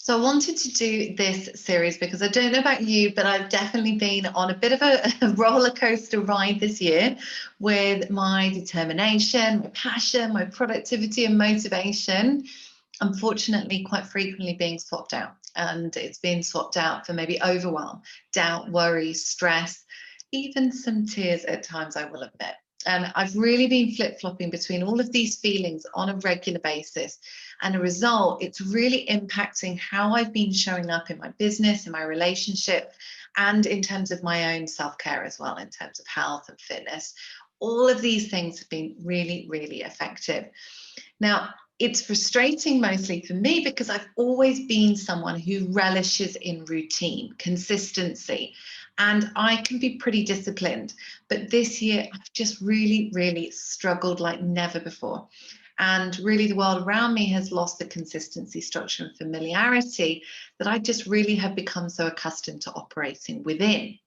So I wanted to do this series because I don't know about you, but I've definitely been on a bit of a roller coaster ride this year with my determination, my passion, my productivity and motivation, unfortunately quite frequently being swapped out. And it's been swapped out for maybe overwhelm, doubt, worry, stress, even some tears at times, I will admit. And I've really been flip-flopping between all of these feelings on a regular basis. And a result, it's really impacting how I've been showing up in my business, in my relationship, and in terms of my own self-care as well, in terms of health and fitness. All of these things have been really, really effective. Now, it's frustrating mostly for me because I've always been someone who relishes in routine, consistency, and I can be pretty disciplined. But this year, I've just really, really struggled like never before. And really, the world around me has lost the consistency, structure, and familiarity that I just really have become so accustomed to operating within.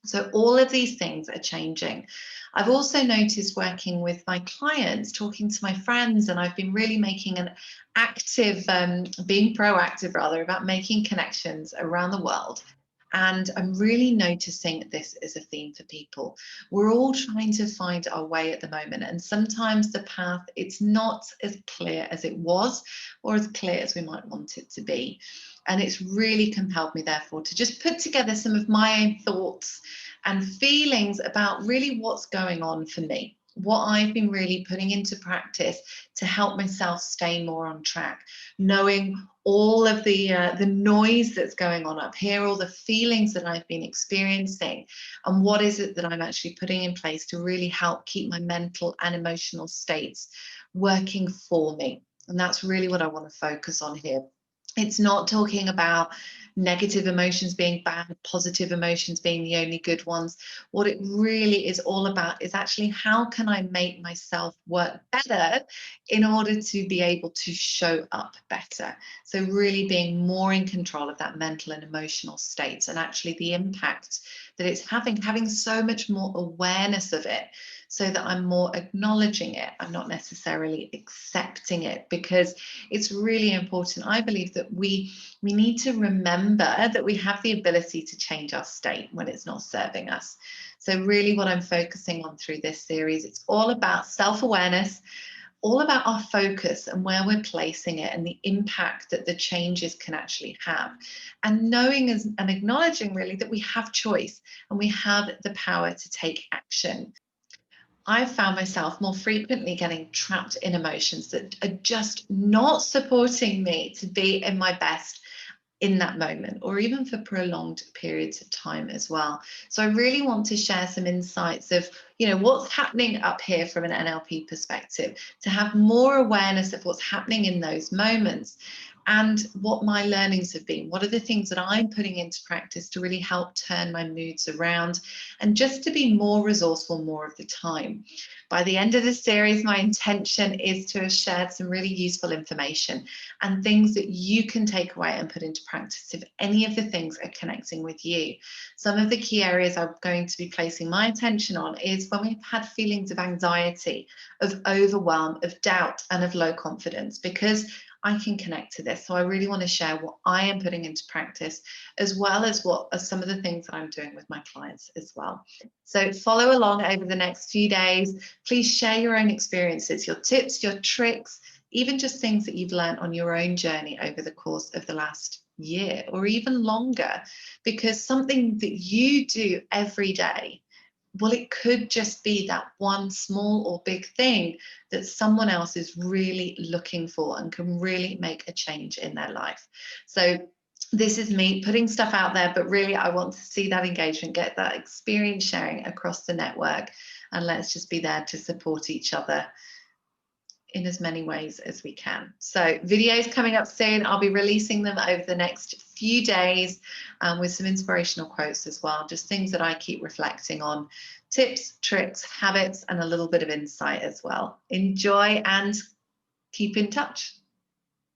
So all of these things are changing. I've also noticed working with my clients, talking to my friends, and I've been really making an active, being proactive rather, about making connections around the world. And I'm really noticing this is a theme for people. We're all trying to find our way at the moment. And sometimes the path, it's not as clear as it was or as clear as we might want it to be. And it's really compelled me, therefore, to just put together some of my own thoughts and feelings about really what's going on for me, what I've been really putting into practice to help myself stay more on track, knowing all of the noise that's going on up here, all the feelings that I've been experiencing, and what is it that I'm actually putting in place to really help keep my mental and emotional states working for me. And that's really what I want to focus on here. It's not talking about negative emotions being bad, positive emotions being the only good ones. What it really is all about is actually how can I make myself work better in order to be able to show up better. So really being more in control of that mental and emotional states, and actually the impact that it's having so much more awareness of it, so that I'm more acknowledging it. I'm not necessarily accepting it, because it's really important. I believe that we need to remember that we have the ability to change our state when it's not serving us. So really what I'm focusing on through this series, it's all about self-awareness, all about our focus and where we're placing it and the impact that the changes can actually have. And knowing and acknowledging really that we have choice and we have the power to take action. I've found myself more frequently getting trapped in emotions that are just not supporting me to be in my best in that moment, or even for prolonged periods of time as well. So I really want to share some insights of, what's happening up here from an NLP perspective, to have more awareness of what's happening in those moments and what my learnings have been. What are the things that I'm putting into practice to really help turn my moods around and just to be more resourceful more of the time. By the end of this series, my intention is to have shared some really useful information and things that you can take away and put into practice if any of the things are connecting with you. Some of the key areas I'm going to be placing my attention on is when we've had feelings of anxiety, of overwhelm, of doubt, and of low confidence, because I can connect to this. So I really want to share what I am putting into practice, as well as what are some of the things that I'm doing with my clients as well. So follow along over the next few days. Please share your own experiences, your tips, your tricks, even just things that you've learned on your own journey over the course of the last year or even longer, because something that you do every day, well, it could just be that one small or big thing that someone else is really looking for and can really make a change in their life. So this is me putting stuff out there, but really I want to see that engagement, get that experience sharing across the network, and let's just be there to support each other in as many ways as we can. So videos coming up soon. I'll be releasing them over the next few days with some inspirational quotes as well, just things that I keep reflecting on, tips, tricks, habits, and a little bit of insight as well. Enjoy and keep in touch.